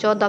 14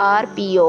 RPO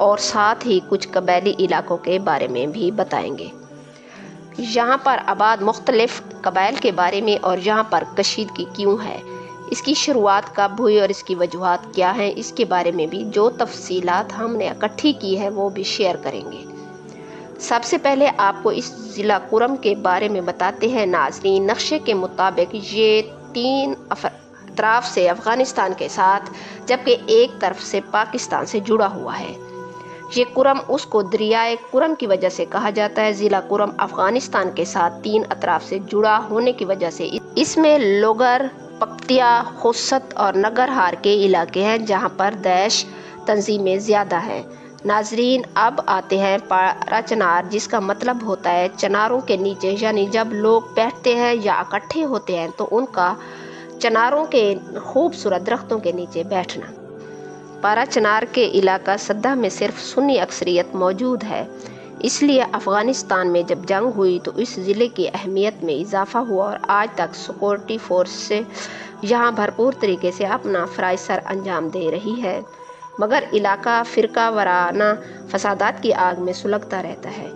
اور ساتھ ہی کچھ قبائلی علاقوں کے بارے میں بھی بتائیں گے۔ یہاں پر آباد مختلف قبائل کے بارے میں اور یہاں پر کشیدگی کیوں ہے، اس کی شروعات کب ہوئی اور اس کی وجوہات کیا ہیں، اس کے بارے میں بھی جو تفصیلات ہم نے اکٹھی کی ہے وہ بھی شیئر کریں گے۔ سب سے پہلے آپ کو اس ضلع کرم کے بارے میں بتاتے ہیں ناظرین۔ نقشے کے مطابق یہ 3 اطراف سے افغانستان کے ساتھ جبکہ ایک طرف سے پاکستان سے جڑا ہوا ہے۔ یہ کرم اس کو دریائے کرم کی وجہ سے کہا جاتا ہے۔ ضلع کرم افغانستان کے ساتھ 3 اطراف سے جڑا ہونے کی وجہ سے اس میں لوگر، پکتیا، خوست اور ننگرہار کے علاقے ہیں جہاں پر داعش تنظیمیں زیادہ ہیں۔ ناظرین اب آتے ہیں پارا چنار، جس کا مطلب ہوتا ہے چناروں کے نیچے، یعنی جب لوگ بیٹھتے ہیں یا اکٹھے ہوتے ہیں تو ان کا چناروں کے خوبصورت درختوں کے نیچے بیٹھنا۔ پارا چنار کے علاقہ سدہ میں صرف سنی اکثریت موجود ہے، اس لیے افغانستان میں جب جنگ ہوئی تو اس ضلع کی اہمیت میں اضافہ ہوا اور آج تک سیکورٹی فورس سے یہاں بھرپور طریقے سے اپنا فرائض سر انجام دے رہی ہے، مگر علاقہ فرقہ وارانہ فسادات کی آگ میں سلگتا رہتا ہے۔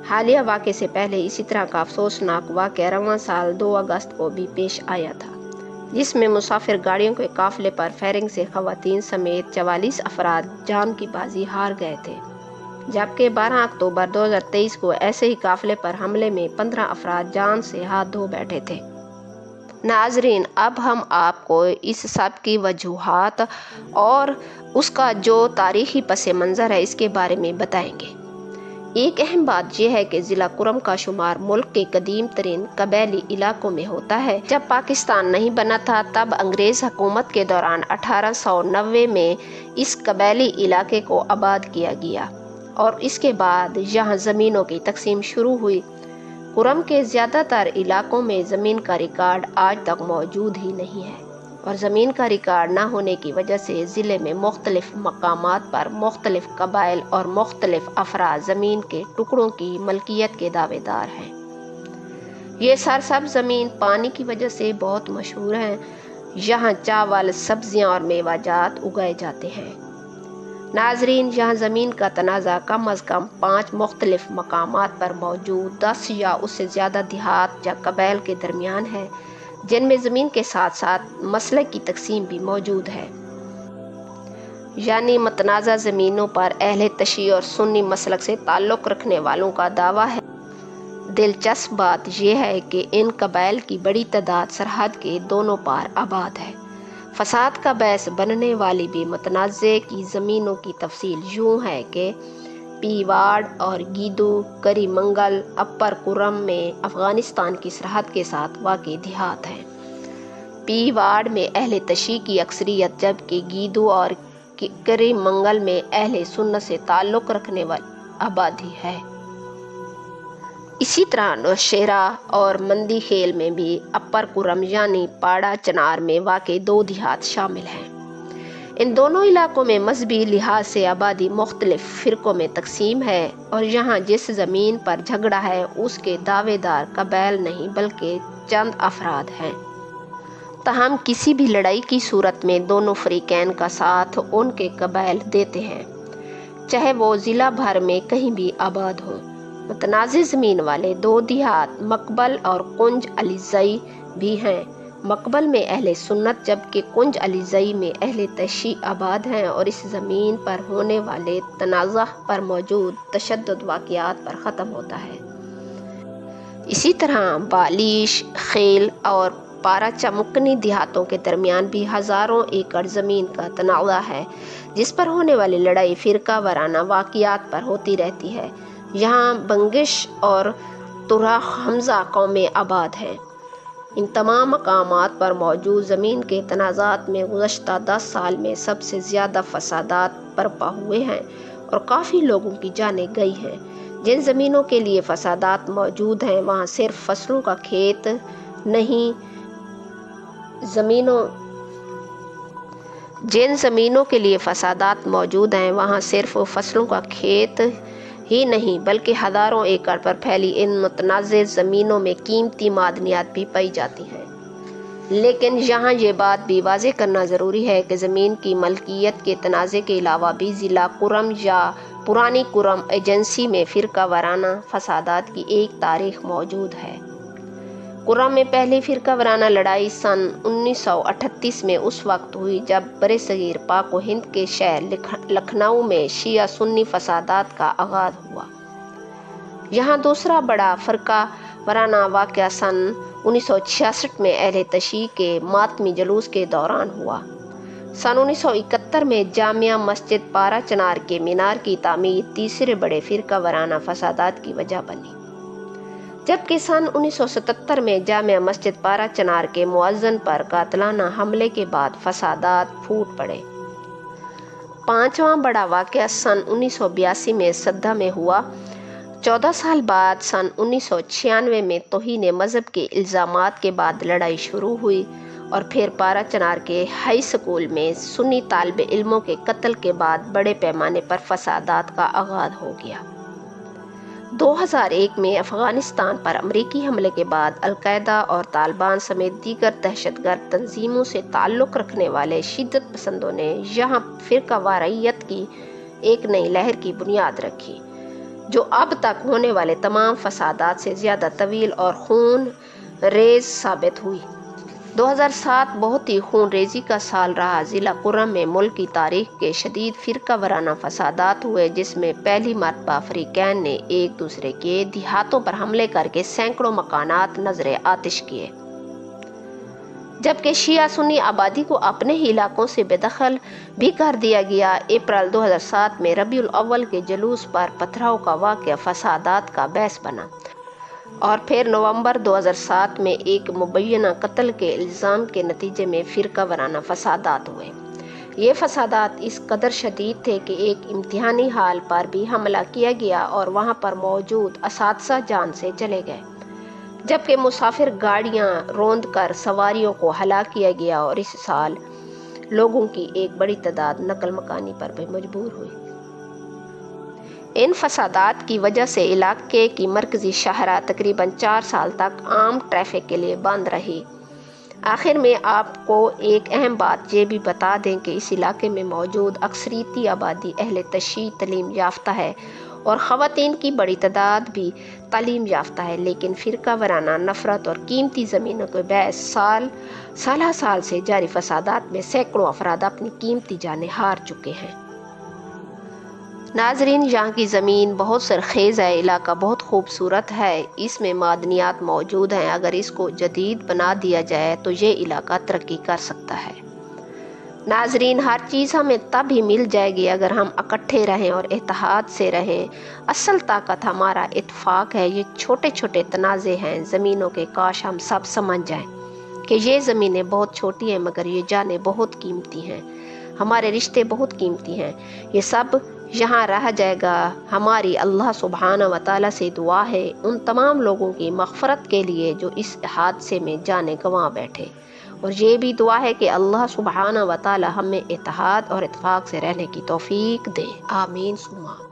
حالیہ واقعے سے پہلے اسی طرح کا افسوسناک واقعہ رواں سال 2 اگست کو بھی پیش آیا تھا، جس میں مسافر گاڑیوں کے قافلے پر فائرنگ سے خواتین سمیت 44 افراد جان کی بازی ہار گئے تھے، جبکہ 12 اکتوبر 2023 کو ایسے ہی قافلے پر حملے میں 15 افراد جان سے ہاتھ دھو بیٹھے تھے۔ ناظرین اب ہم آپ کو اس سب کی وجوہات اور اس کا جو تاریخی پس منظر ہے اس کے بارے میں بتائیں گے۔ ایک اہم بات یہ ہے کہ ضلع کرم کا شمار ملک کے قدیم ترین قبائلی علاقوں میں ہوتا ہے۔ جب پاکستان نہیں بنا تھا تب انگریز حکومت کے دوران 1890 میں اس قبائلی علاقے کو آباد کیا گیا اور اس کے بعد یہاں زمینوں کی تقسیم شروع ہوئی۔ کرم کے زیادہ تر علاقوں میں زمین کا ریکارڈ آج تک موجود ہی نہیں ہے اور زمین کا ریکارڈ نہ ہونے کی وجہ سے ضلع میں مختلف مقامات پر مختلف قبائل اور مختلف افراد زمین کے ٹکڑوں کی ملکیت کے دعوے دار ہیں۔ یہ سرسبز زمین پانی کی وجہ سے بہت مشہور ہیں، یہاں چاول، سبزیاں اور میوہ جات اگائے جاتے ہیں۔ ناظرین یہاں زمین کا تنازع کم از کم 5 مختلف مقامات پر موجود 10 یا اس سے زیادہ دیہات یا قبائل کے درمیان ہے، جن میں زمین کے ساتھ ساتھ مسلک کی تقسیم بھی موجود ہے، یعنی متنازع زمینوں پر اہل تشیع اور سنی مسلک سے تعلق رکھنے والوں کا دعویٰ ہے۔ دلچسپ بات یہ ہے کہ ان قبائل کی بڑی تعداد سرحد کے دونوں پار آباد ہے۔ فساد کا باعث بننے والی بھی متنازع کی زمینوں کی تفصیل یوں ہے کہ پی واڑ اور گیدو کری منگل اپر کرم میں افغانستان کی سرحد کے ساتھ واقع دیہات ہیں۔ پی واڑ میں اہل تشیع کی اکثریت جبکہ گیدو اور کری منگل میں اہل سنت سے تعلق رکھنے والی آبادی ہے۔ اسی طرح نوشہرہ اور مندی خیل میں بھی اپر کرم یعنی پاڑا چنار میں واقع 2 دیہات شامل ہیں۔ ان دونوں علاقوں میں مذہبی لحاظ سے آبادی مختلف فرقوں میں تقسیم ہے اور یہاں جس زمین پر جھگڑا ہے اس کے دعوے دار قبائل نہیں بلکہ چند افراد ہیں۔ تاہم کسی بھی لڑائی کی صورت میں دونوں فریقین کا ساتھ ان کے قبائل دیتے ہیں، چاہے وہ ضلع بھر میں کہیں بھی آباد ہوں۔ متنازع زمین والے 2 دیہات مقبل اور کنج علیزئی بھی ہیں۔ مقبل میں اہل سنت جبکہ کنج علیزئی میں اہل تشیع آباد ہیں اور اس زمین پر ہونے والے تنازع پر موجود تشدد واقعات پر ختم ہوتا ہے۔ اسی طرح بالیش، خیل اور پارا چمکنی دیہاتوں کے درمیان بھی ہزاروں ایکڑ زمین کا تنازع ہے جس پر ہونے والی لڑائی فرقہ وارانہ واقعات پر ہوتی رہتی ہے۔ یہاں بنگش اور تورا حمزہ قومیں آباد ہیں۔ ان تمام مقامات پر موجود زمین کے تنازعات میں گزشتہ 10 سال میں سب سے زیادہ فسادات برپا ہوئے ہیں اور کافی لوگوں کی جانیں گئی ہیں۔ جن زمینوں کے لیے فسادات موجود ہیں وہاں صرف فصلوں کا کھیت نہیں، جن زمینوں کے لیے فسادات موجود ہیں وہاں صرف فصلوں کا کھیت ہی نہیں بلکہ ہزاروں ایکڑ پر پھیلی ان متنازع زمینوں میں قیمتی معدنیات بھی پائی جاتی ہیں۔ لیکن یہاں یہ بات بھی واضح کرنا ضروری ہے کہ زمین کی ملکیت کے تنازع کے علاوہ بھی ضلع کرم یا پرانی کرم ایجنسی میں فرقہ وارانہ فسادات کی ایک تاریخ موجود ہے۔ کرم میں پہلی فرقہ وارانہ لڑائی سن 1938 میں اس وقت ہوئی جب برصغیر پاک و ہند کے شہر لکھنؤ میں شیعہ سنی فسادات کا آغاز ہوا۔ یہاں دوسرا بڑا فرقہ وارانہ واقعہ سن 1966 میں اہل تشیع کے ماتمی جلوس کے دوران ہوا۔ سن 1971 میں جامع مسجد پارا چنار کے مینار کی تعمیر تیسرے بڑے فرقہ وارانہ فسادات کی وجہ بنی، جبکہ سن 1977 میں جامع مسجد پارا چنار کے مؤذن پر قاتلانہ حملے کے بعد فسادات پھوٹ پڑے۔ پانچواں بڑا واقعہ سن 1982 میں سدھا میں ہوا۔ 14 سال بعد سن 1996 میں توہین مذہب کے الزامات کے بعد لڑائی شروع ہوئی اور پھر پارا چنار کے ہائی اسکول میں سنی طالب علموں کے قتل کے بعد بڑے پیمانے پر فسادات کا آغاز ہو گیا۔ 2001 میں افغانستان پر امریکی حملے کے بعد القاعدہ اور طالبان سمیت دیگر دہشت گرد تنظیموں سے تعلق رکھنے والے شدت پسندوں نے یہاں فرقہ واریت کی ایک نئی لہر کی بنیاد رکھی، جو اب تک ہونے والے تمام فسادات سے زیادہ طویل اور خون ریز ثابت ہوئی۔ 2007 بہت ہی خون ریزی کا سال رہا۔ ضلع کرم میں ملک کی تاریخ کے شدید فرقہ وارانہ فسادات ہوئے، جس میں پہلی مرتبہ فریقین نے ایک دوسرے کے دیہاتوں پر حملے کر کے سینکڑوں مکانات نذر آتش کیے، جبکہ شیعہ سنی آبادی کو اپنے ہی علاقوں سے بے دخل بھی کر دیا گیا۔ اپریل 2007 میں ربیع الاول کے جلوس پر پتھراؤ کا واقعہ فسادات کا باعث بنا، اور پھر نومبر 2007 میں ایک مبینہ قتل کے الزام کے نتیجے میں فرقہ وارانہ فسادات ہوئے۔ یہ فسادات اس قدر شدید تھے کہ ایک امتحانی ہال پر بھی حملہ کیا گیا اور وہاں پر موجود اساتذہ جان سے چلے گئے، جبکہ مسافر گاڑیاں روند کر سواریوں کو ہلاک کیا گیا، اور اس سال لوگوں کی ایک بڑی تعداد نقل مکانی پر بھی مجبور ہوئی۔ ان فسادات کی وجہ سے علاقے کی مرکزی شاہراہ تقریباً 4 سال تک عام ٹریفک کے لیے بند رہی۔ آخر میں آپ کو ایک اہم بات یہ بھی بتا دیں کہ اس علاقے میں موجود اکثریتی آبادی اہل تشیع تعلیم یافتہ ہے اور خواتین کی بڑی تعداد بھی تعلیم یافتہ ہے، لیکن فرقہ وارانہ نفرت اور قیمتی زمینوں کے باعث سال سے جاری فسادات میں سینکڑوں افراد اپنی قیمتی جانیں ہار چکے ہیں۔ ناظرین، یہاں کی زمین بہت سرخیز ہے، علاقہ بہت خوبصورت ہے، اس میں معدنیات موجود ہیں۔ اگر اس کو جدید بنا دیا جائے تو یہ علاقہ ترقی کر سکتا ہے۔ ناظرین، ہر چیز ہمیں تب ہی مل جائے گی اگر ہم اکٹھے رہیں اور اتحاد سے رہیں۔ اصل طاقت ہمارا اتفاق ہے۔ یہ چھوٹے چھوٹے تنازع ہیں زمینوں کے، کاش ہم سب سمجھ جائیں کہ یہ زمینیں بہت چھوٹی ہیں مگر یہ جانیں بہت قیمتی ہیں، ہمارے رشتے بہت قیمتی ہیں، یہ سب یہاں رہ جائے گا۔ ہماری اللہ سبحانہ و تعالیٰ سے دعا ہے ان تمام لوگوں کی مغفرت کے لیے جو اس حادثے میں جانیں گنوا بیٹھے، اور یہ بھی دعا ہے کہ اللہ سبحانہ و تعالیٰ ہمیں اتحاد اور اتفاق سے رہنے کی توفیق دے۔ آمین ثم آمین۔